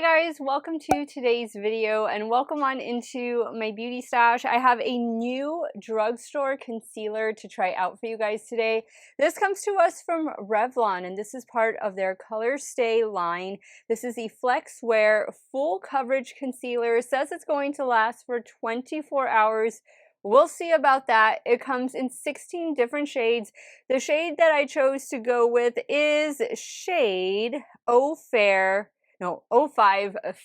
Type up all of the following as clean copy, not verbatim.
guys, welcome to today's video and welcome on into my beauty stash. I have a new drugstore concealer to try out for you guys today. This comes to us from Revlon and this is part of their Color Stay line. This is the Flex Wear Full Coverage Concealer. It says it's going to last for 24 hours. We'll see about that. It comes in 16 different shades. The shade that I chose to go with is shade 05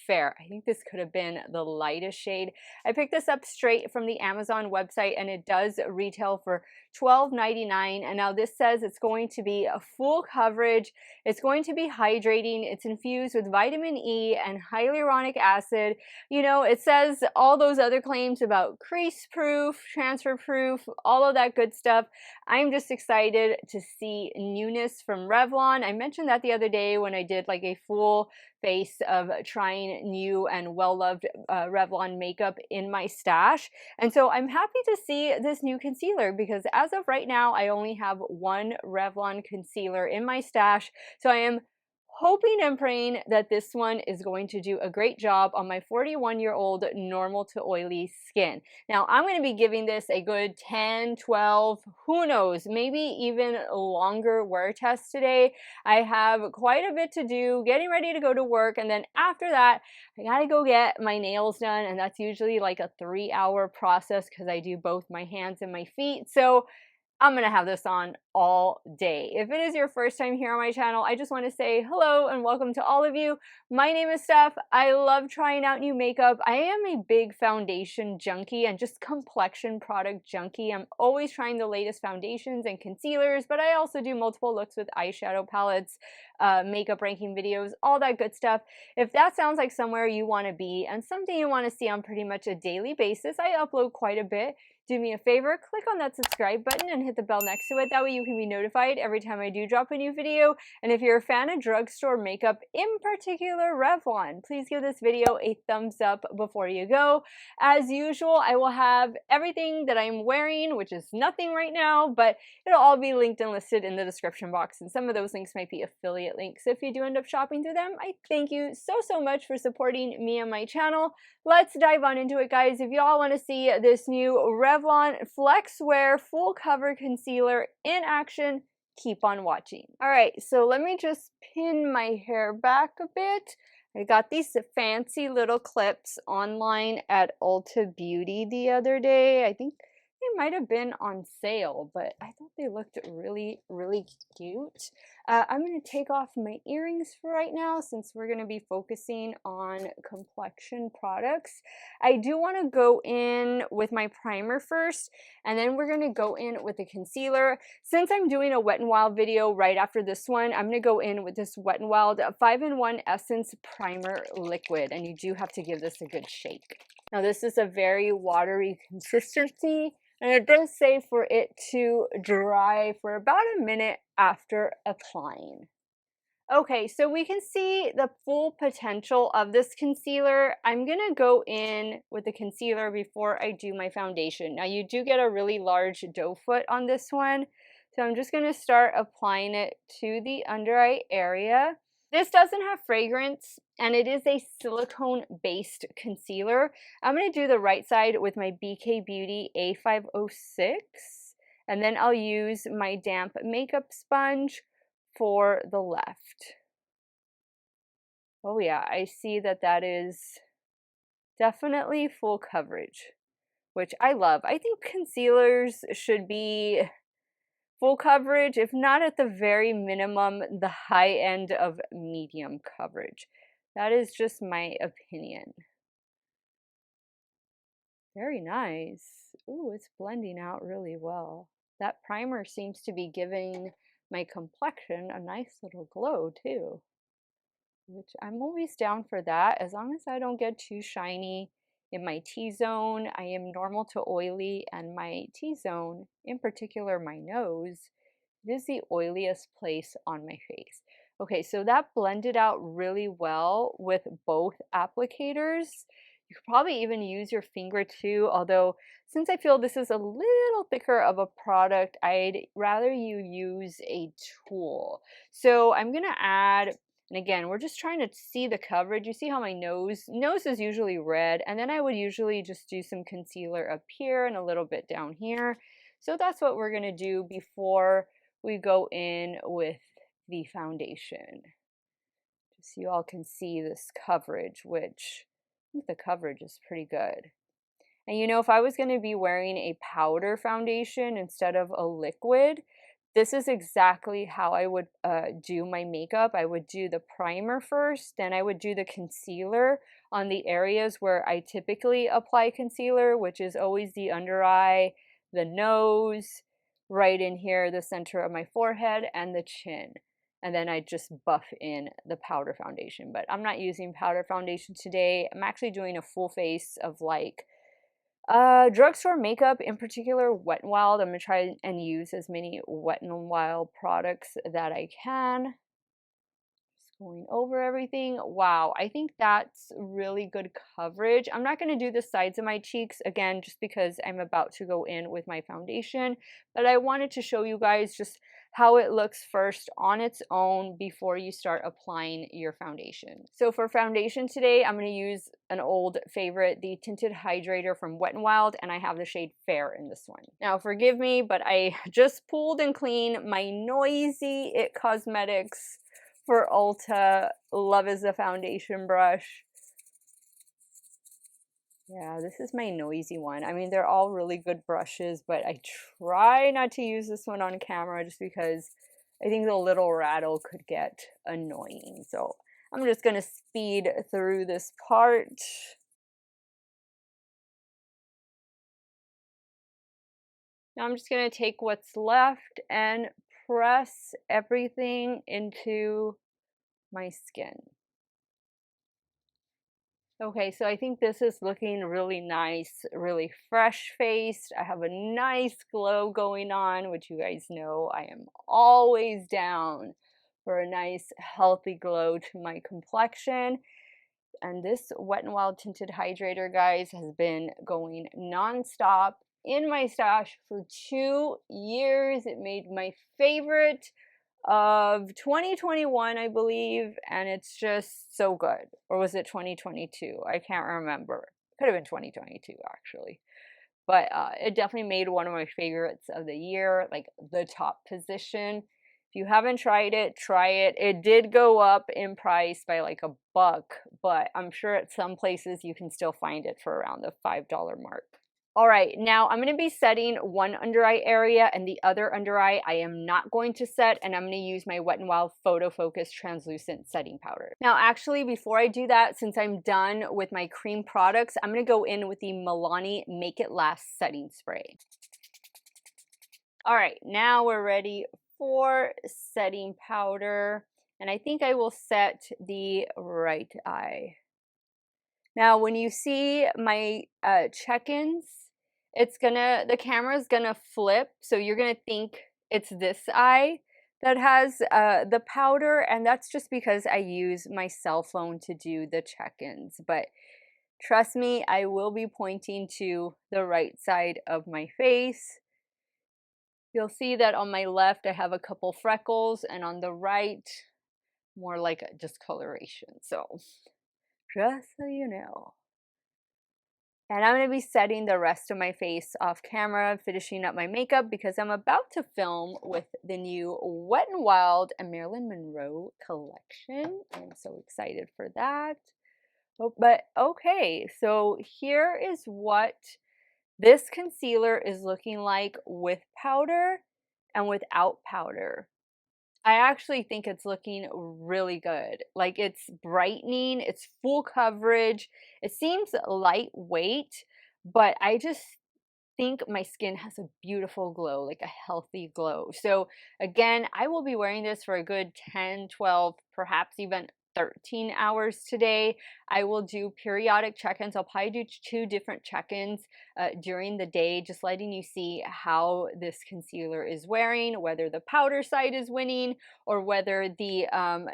Fair. I think this could have been the lightest shade. I picked this up straight from the Amazon website and it does retail for $12.99. And now this says it's going to be a full coverage. It's going to be hydrating. It's infused with vitamin E and hyaluronic acid. You know, it says all those other claims about crease proof, transfer proof, all of that good stuff. I'm just excited to see newness from Revlon. I mentioned that the other day when I did like a full face of trying new and well-loved Revlon makeup in my stash. And so I'm happy to see this new concealer because as of right now, I only have one Revlon concealer in my stash. So I am hoping and praying that this one is going to do a great job on my 41-year-old normal to oily skin. Now, I'm going to be giving this a good 10, 12, who knows, maybe even longer wear test today. I have quite a bit to do, getting ready to go to work, and then after that, I gotta go get my nails done, and that's usually like a 3-hour process because I do both my hands and my feet. So I'm gonna have this on all day. If it is your first time here on my channel, I just want to say hello and welcome to all of you. My name is Steph. I love trying out new makeup. I am a big foundation junkie and just complexion product junkie. I'm always trying the latest foundations and concealers, but I also do multiple looks with eyeshadow palettes, makeup ranking videos, all that good stuff. If that sounds like somewhere you want to be and something you want to see on pretty much a daily basis, I upload quite a bit. Do me a favor, click on that subscribe button and hit the bell next to it. That way you can be notified every time I do drop a new video. And if you're a fan of drugstore makeup, in particular Revlon, please give this video a thumbs up before you go. As usual, I will have everything that I'm wearing, which is nothing right now, but it'll all be linked and listed in the description box. And some of those links might be affiliate links. If you do end up shopping through them, I thank you so much for supporting me and my channel. Let's dive on into it, guys. If you all want to see this new Revlon Flex Wear Full Cover Concealer in action, keep on watching. All right, so let me just pin my hair back a bit. I got these fancy little clips online at Ulta Beauty the other day. I think they might have been on sale, but I thought they looked really cute. I'm going to take off my earrings for right now since we're going to be focusing on complexion products. I do want to go in with my primer first, and then we're going to go in with the concealer. Since I'm doing a Wet n Wild video right after this one, I'm going to go in with this Wet n Wild 5-in-1 Essence Primer Liquid, and you do have to give this a good shake. Now, this is a very watery consistency. And it does say for it to dry for about a minute after applying. Okay, so we can see the full potential of this concealer. I'm going to go in with the concealer before I do my foundation. Now, you do get a really large doe foot on this one. So I'm just going to start applying it to the under eye area. This doesn't have fragrance, and it is a silicone-based concealer. I'm going to do the right side with my BK Beauty A506, and then I'll use my damp makeup sponge for the left. Oh yeah, I see that that is definitely full coverage, which I love. I think concealers should be full coverage, if not at the very minimum, the high end of medium coverage. That is just my opinion. Very nice. Ooh, it's blending out really well. That primer seems to be giving my complexion a nice little glow too, which I'm always down for that as long as I don't get too shiny. In my T-zone, I am normal to oily, and my T-zone, in particular my nose, it is the oiliest place on my face. Okay, so that blended out really well with both applicators. You could probably even use your finger too, although since I feel this is a little thicker of a product, I'd rather you use a tool. So I'm gonna add And again, we're just trying to see the coverage. You see how my nose is usually red, and then I would usually just do some concealer up here and a little bit down here. So that's what we're going to do before we go in with the foundation. Just so you all can see this coverage, which I think the coverage is pretty good. And you know, if I was going to be wearing a powder foundation instead of a liquid, this is exactly how I would do my makeup. I would do the primer first, then I would do the concealer on the areas where I typically apply concealer, which is always the under eye, the nose, right in here, the center of my forehead, and the chin. And then I just buff in the powder foundation. But I'm not using powder foundation today. I'm actually doing a full face of like drugstore makeup, in particular Wet n Wild. I'm gonna try and use as many Wet n Wild products that I can. Just going over everything. Wow, I think that's really good coverage. I'm not gonna do the sides of my cheeks again, just because I'm about to go in with my foundation, but I wanted to show you guys just how it looks first on its own before you start applying your foundation. So for foundation today, I'm going to use an old favorite, the Tinted Hydrator from Wet n Wild, and I have the shade Fair in this one. Now forgive me, but I just pulled and cleaned my Noisy It Cosmetics for Ulta Love is a Foundation brush. Yeah, this is my noisy one. I mean, they're all really good brushes, but I try not to use this one on camera just because I think the little rattle could get annoying. So I'm just going to speed through this part. Now I'm just going to take what's left and press everything into my skin. Okay, so I think this is looking really nice, really fresh faced. I have a nice glow going on, which you guys know I am always down for a nice healthy glow to my complexion. And this Wet n Wild Tinted Hydrator, guys, has been going nonstop in my stash for 2 years. It made my favorite of 2021, I believe, and it's just so good. Or was it 2022? I can't remember. Could have been 2022 actually. But it definitely made one of my favorites of the year, like the top position. If you haven't tried it, try it. It did go up in price by like $1, but I'm sure at some places you can still find it for around the $5 mark. All right, now I'm going to be setting one under eye area, and the other under eye I am not going to set, and I'm going to use my Wet n Wild Photo Focus Translucent Setting Powder. Now actually, before I do that, since I'm done with my cream products, I'm going to go in with the Milani Make It Last Setting Spray. All right, now we're ready for setting powder, and I think I will set the right eye. Now, when you see my check-ins, the camera's gonna flip, so you're gonna think it's this eye that has the powder, and that's just because I use my cell phone to do the check-ins. But trust me, I will be pointing to the right side of my face. You'll see that on my left I have a couple freckles, and on the right, more like a discoloration. So just so you know. And I'm going to be setting the rest of my face off camera, finishing up my makeup because I'm about to film with the new Wet n Wild and Marilyn Monroe collection. I'm so excited for that. Oh, but okay, so here is what this concealer is looking like with powder and without powder. I actually think it's looking really good. Like, it's brightening, it's full coverage. It seems lightweight, but I just think my skin has a beautiful glow, like a healthy glow. So again, I will be wearing this for a good 10, 12, perhaps even 13 hours today. I will do periodic check-ins. I'll probably do 2 different check-ins during the day, just letting you see how this concealer is wearing, whether the powder side is winning or whether the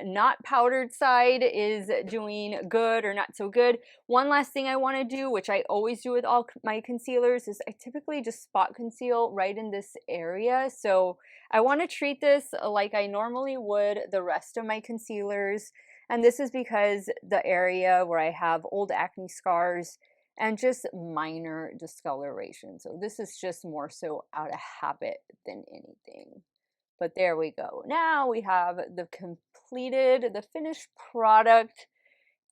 not powdered side is doing good or not so good. One last thing I want to do, which I always do with all my concealers, is I typically just spot conceal right in this area. So I want to treat this like I normally would the rest of my concealers. And this is because the area where I have old acne scars and just minor discoloration. So this is just more so out of habit than anything. But there we go. Now we have the finished product,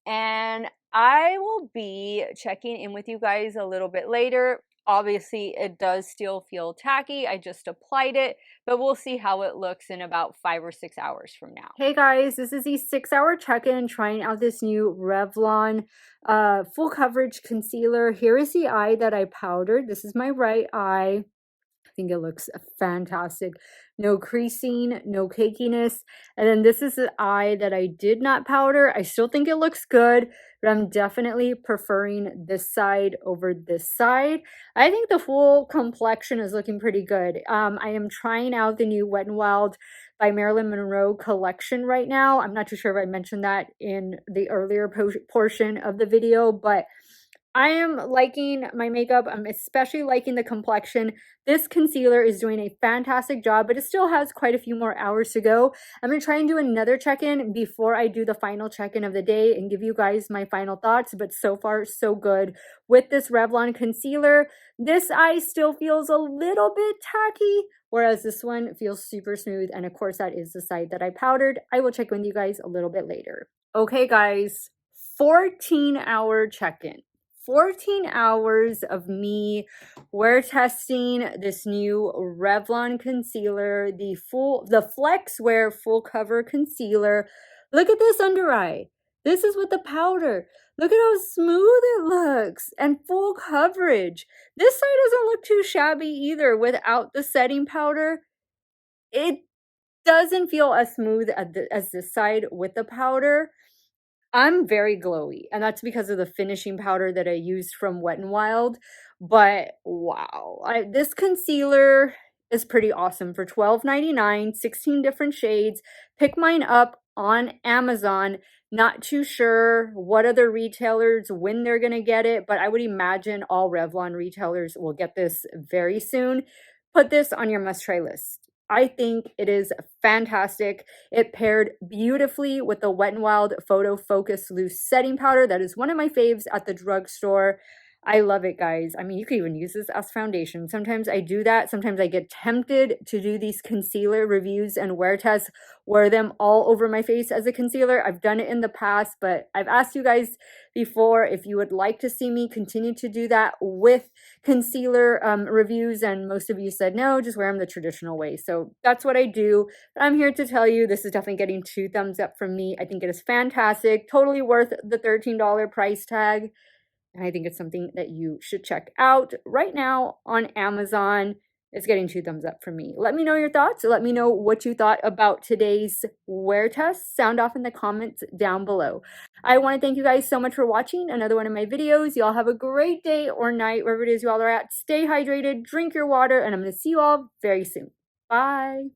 and I will be checking in with you guys a little bit later. Obviously, it does still feel tacky. I just applied it, but we'll see how it looks in about 5 or 6 hours from now. Hey guys, this is the 6-hour check-in trying out this new Revlon full coverage concealer. Here is the eye that I powdered. This is my right eye. I think it looks fantastic. No creasing, no cakiness. And then this is the eye that I did not powder. I still think it looks good, but I'm definitely preferring this side over this side. I think the full complexion is looking pretty good. I am trying out the new Wet n Wild by Marilyn Monroe collection right now. I'm not too sure if I mentioned that in the earlier portion of the video, but I am liking my makeup. I'm especially liking the complexion. This concealer is doing a fantastic job, but it still has quite a few more hours to go. I'm going to try and do another check-in before I do the final check-in of the day and give you guys my final thoughts, but so far, so good. With this Revlon concealer, this eye still feels a little bit tacky, whereas this one feels super smooth, and of course, that is the side that I powdered. I will check with you guys a little bit later. Okay, guys, 14-hour check-in. 14 hours of me wear testing this new Revlon concealer, the Flex Wear Full Cover Concealer. Look at this under eye. This is with the powder. Look at how smooth it looks and full coverage. This side doesn't look too shabby either without the setting powder. It doesn't feel as smooth as this side with the powder. I'm very glowy, and that's because of the finishing powder that I used from Wet n Wild. But wow, this concealer is pretty awesome for $12.99, 16 different shades. Pick mine up on Amazon. Not too sure what other retailers, when they're going to get it, but I would imagine all Revlon retailers will get this very soon. Put this on your must-try list. I think it is fantastic. It paired beautifully with the Wet n Wild Photo Focus Loose Setting Powder. That is one of my faves at the drugstore. I love it, guys. I mean, you could even use this as foundation. Sometimes I do that. Sometimes I get tempted to do these concealer reviews and wear tests, wear them all over my face as a concealer. I've done it in the past, but I've asked you guys before if you would like to see me continue to do that with concealer reviews, and most of you said no, just wear them the traditional way. So that's what I do. But I'm here to tell you this is definitely getting 2 thumbs up from me. I think it is fantastic, totally worth the $13 price tag. And I think it's something that you should check out right now on Amazon. It's getting 2 thumbs up from me. Let me know your thoughts. Let me know what you thought about today's wear test. Sound off in the comments down below. I want to thank you guys so much for watching another one of my videos. Y'all have a great day or night, wherever it is you all are at. Stay hydrated, drink your water, and I'm going to see you all very soon. Bye.